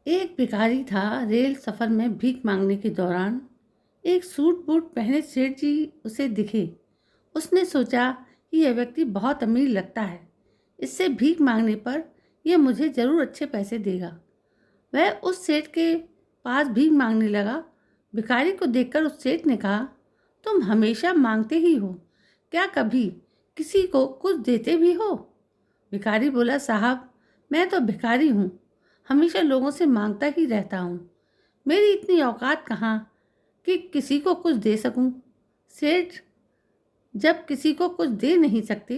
एक भिखारी था। रेल सफ़र में भीख मांगने के दौरान एक सूट बूट पहने सेठ जी उसे दिखे। उसने सोचा कि यह व्यक्ति बहुत अमीर लगता है, इससे भीख मांगने पर यह मुझे ज़रूर अच्छे पैसे देगा। वह उस सेठ के पास भीख मांगने लगा। भिखारी को देखकर उस सेठ ने कहा, तुम हमेशा मांगते ही हो, क्या कभी किसी को कुछ देते भी हो? भिखारी बोला, साहब मैं तो भिखारी हूँ, हमेशा लोगों से मांगता ही रहता हूँ। मेरी इतनी औकात कहाँ कि किसी को कुछ दे सकूँ। सेठ जब किसी को कुछ दे नहीं सकते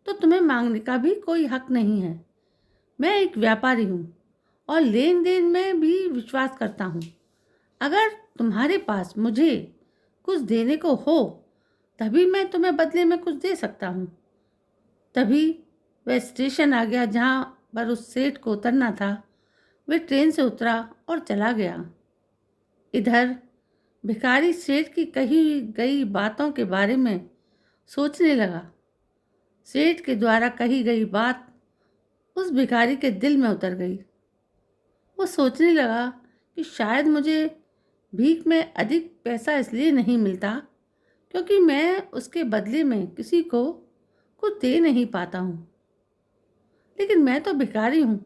तो तुम्हें मांगने का भी कोई हक नहीं है। मैं एक व्यापारी हूँ और लेन देन में भी विश्वास करता हूँ। अगर तुम्हारे पास मुझे कुछ देने को हो तभी मैं तुम्हें बदले में कुछ दे सकता हूँ। तभी वह स्टेशन आ गया जहाँ पर उस सेठ को उतरना था। वह ट्रेन से उतरा और चला गया। इधर भिखारी सेठ की कही गई बातों के बारे में सोचने लगा। सेठ के द्वारा कही गई बात उस भिखारी के दिल में उतर गई। वो सोचने लगा कि शायद मुझे भीख में अधिक पैसा इसलिए नहीं मिलता क्योंकि मैं उसके बदले में किसी को कुछ दे नहीं पाता हूँ। लेकिन मैं तो भिखारी हूँ,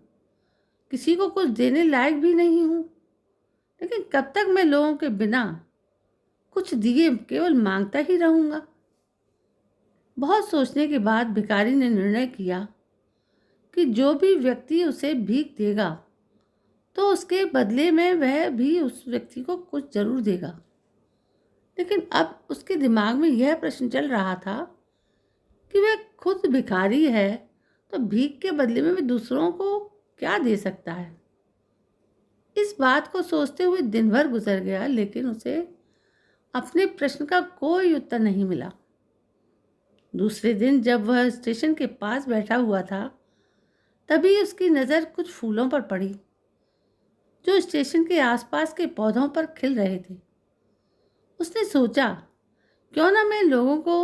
किसी को कुछ देने लायक भी नहीं हूँ। लेकिन कब तक मैं लोगों के बिना कुछ दिए केवल मांगता ही रहूँगा? बहुत सोचने के बाद भिखारी ने निर्णय किया कि जो भी व्यक्ति उसे भीख देगा तो उसके बदले में वह भी उस व्यक्ति को कुछ जरूर देगा। लेकिन अब उसके दिमाग में यह प्रश्न चल रहा था कि वह खुद भिखारी है तो भीख के बदले में वह दूसरों को क्या दे सकता है। इस बात को सोचते हुए दिन भर गुजर गया, लेकिन उसे अपने प्रश्न का कोई उत्तर नहीं मिला। दूसरे दिन जब वह स्टेशन के पास बैठा हुआ था तभी उसकी नज़र कुछ फूलों पर पड़ी जो स्टेशन के आसपास के पौधों पर खिल रहे थे। उसने सोचा, क्यों ना मैं लोगों को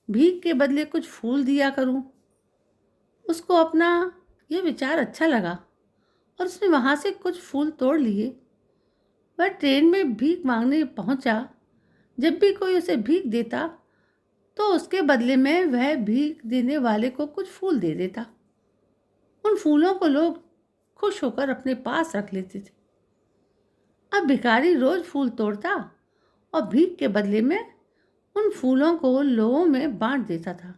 भीख के बदले कुछ फूल दिया करूं। उसको अपना यह विचार अच्छा लगा और उसने वहां से कुछ फूल तोड़ लिए। वह ट्रेन में भीख मांगने पहुंचा। जब भी कोई उसे भीख देता तो उसके बदले में वह भीख देने वाले को कुछ फूल दे देता। उन फूलों को लोग खुश होकर अपने पास रख लेते थे। अब भिखारी रोज फूल तोड़ता और भीख के बदले में उन फूलों को लोगों में बांट देता था।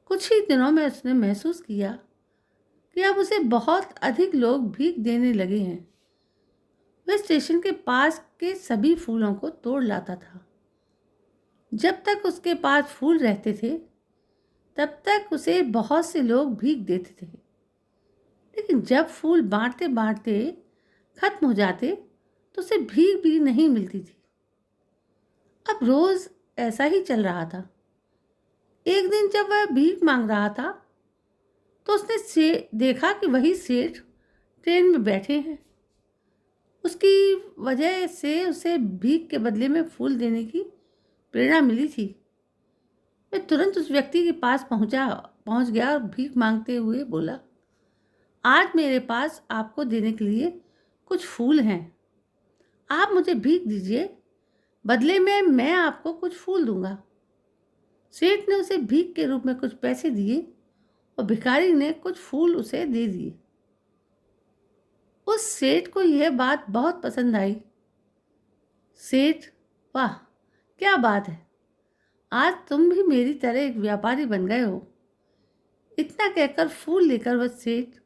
कुछ ही दिनों में उसने महसूस किया कि अब उसे बहुत अधिक लोग भीख देने लगे हैं। वह स्टेशन के पास के सभी फूलों को तोड़ लाता था। जब तक उसके पास फूल रहते थे तब तक उसे बहुत से लोग भीख देते थे। लेकिन जब फूल बांटते बांटते खत्म हो जाते तो उसे भीख भी नहीं मिलती थी। अब रोज ऐसा ही चल रहा था। एक दिन जब वह भीख मांग रहा था तो उसने देखा कि वही सेठ ट्रेन में बैठे हैं। उसकी वजह से उसे भीख के बदले में फूल देने की प्रेरणा मिली थी। वह तुरंत उस व्यक्ति के पास पहुंच गया और भीख मांगते हुए बोला, आज मेरे पास आपको देने के लिए कुछ फूल हैं, आप मुझे भीख दीजिए, बदले में मैं आपको कुछ फूल दूंगा। सेठ ने उसे भीख के रूप में कुछ पैसे दिए और भिखारी ने कुछ फूल उसे दे दिए। उस सेठ को यह बात बहुत पसंद आई। सेठ, वाह क्या बात है, आज तुम भी मेरी तरह एक व्यापारी बन गए हो। इतना कहकर फूल लेकर वह सेठ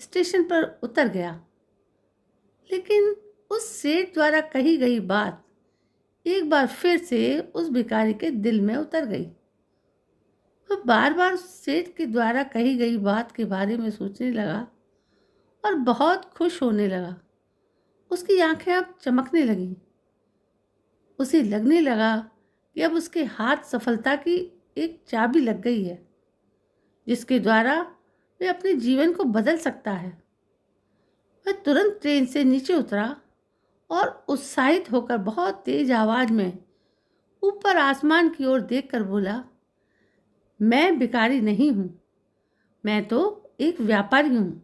स्टेशन पर उतर गया। लेकिन उस सेठ द्वारा कही गई बात एक बार फिर से उस भिखारी के दिल में उतर गई। वह बार बार सेठ के द्वारा कही गई बात के बारे में सोचने लगा और बहुत खुश होने लगा। उसकी आंखें अब चमकने लगीं। उसे लगने लगा कि अब उसके हाथ सफलता की एक चाबी लग गई है जिसके द्वारा वह अपने जीवन को बदल सकता है। वह तुरंत ट्रेन से नीचे उतरा और उत्साहित होकर बहुत तेज आवाज में ऊपर आसमान की ओर देखकर बोला, मैं भिखारी नहीं हूँ, मैं तो एक व्यापारी हूँ।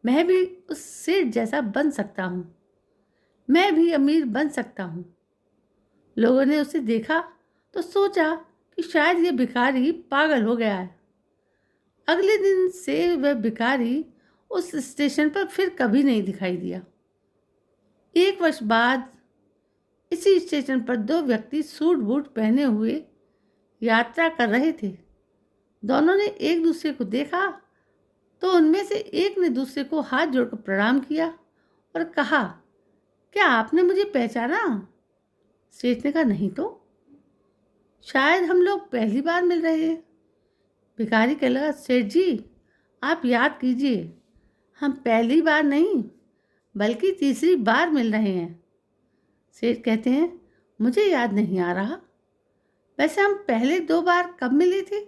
मैं भी उस सेठ जैसा बन सकता हूँ, मैं भी अमीर बन सकता हूँ। लोगों ने उसे देखा तो सोचा कि शायद ये भिखारी पागल हो गया है। अगले दिन से वह भिखारी उस स्टेशन पर फिर कभी नहीं दिखाई दिया। 1 वर्ष बाद इसी स्टेशन पर दो व्यक्ति सूट बूट पहने हुए यात्रा कर रहे थे। दोनों ने एक दूसरे को देखा तो उनमें से एक ने दूसरे को हाथ जोड़कर प्रणाम किया और कहा, क्या आपने मुझे पहचाना? सेठ ने कहा, नहीं तो, शायद हम लोग पहली बार मिल रहे हैं। भिखारी कहने लगा, सेठ जी आप याद कीजिए, हम पहली बार नहीं बल्कि तीसरी बार मिल रहे हैं। सेठ कहते हैं, मुझे याद नहीं आ रहा, वैसे हम पहले 2 बार कब मिले थे?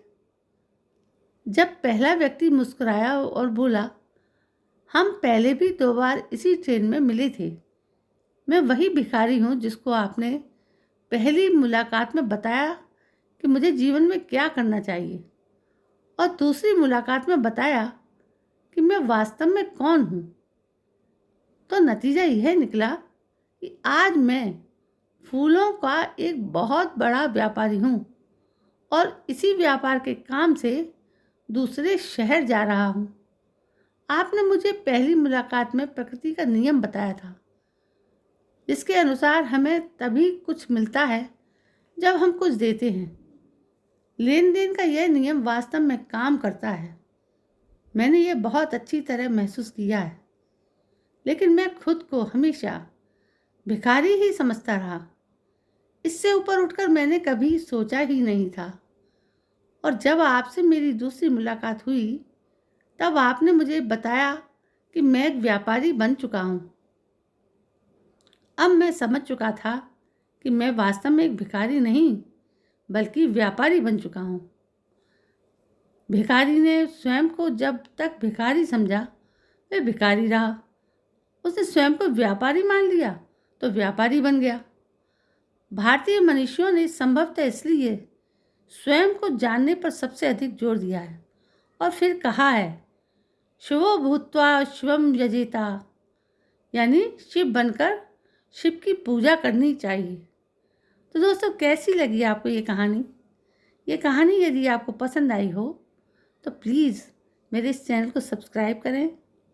जब पहला व्यक्ति मुस्कुराया और बोला, हम पहले भी 2 बार इसी ट्रेन में मिले थे। मैं वही भिखारी हूँ जिसको आपने पहली मुलाकात में बताया कि मुझे जीवन में क्या करना चाहिए, और दूसरी मुलाकात में बताया कि मैं वास्तव में कौन हूँ। तो नतीजा यह निकला कि आज मैं फूलों का एक बहुत बड़ा व्यापारी हूँ और इसी व्यापार के काम से दूसरे शहर जा रहा हूँ। आपने मुझे पहली मुलाकात में प्रकृति का नियम बताया था, जिसके अनुसार हमें तभी कुछ मिलता है जब हम कुछ देते हैं। लेन देन का यह नियम वास्तव में काम करता है। मैंने यह बहुत अच्छी तरह महसूस किया है, लेकिन मैं खुद को हमेशा भिखारी ही समझता रहा। इससे ऊपर उठकर मैंने कभी सोचा ही नहीं था। और जब आपसे मेरी दूसरी मुलाकात हुई तब आपने मुझे बताया कि मैं एक व्यापारी बन चुका हूँ। अब मैं समझ चुका था कि मैं वास्तव में एक भिखारी नहीं बल्कि व्यापारी बन चुका हूँ। भिखारी ने स्वयं को जब तक भिखारी समझा वह भिखारी रहा। उसने स्वयं को व्यापारी मान लिया तो व्यापारी बन गया। भारतीय मनुष्यों ने संभवतः इसलिए स्वयं को जानने पर सबसे अधिक जोर दिया है और फिर कहा है, शिवो भूत्वा शिवम यजेता, यानी शिव बनकर शिव की पूजा करनी चाहिए। तो दोस्तों, कैसी लगी आपको ये कहानी? ये कहानी यदि आपको पसंद आई हो तो प्लीज़ मेरे इस चैनल को सब्सक्राइब करें,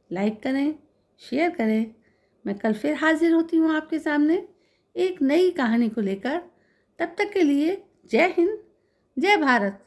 लाइक करें, शेयर करें। मैं कल फिर हाजिर होती हूँ आपके सामने एक नई कहानी को लेकर। तब तक के लिए जय हिंद, जय भारत।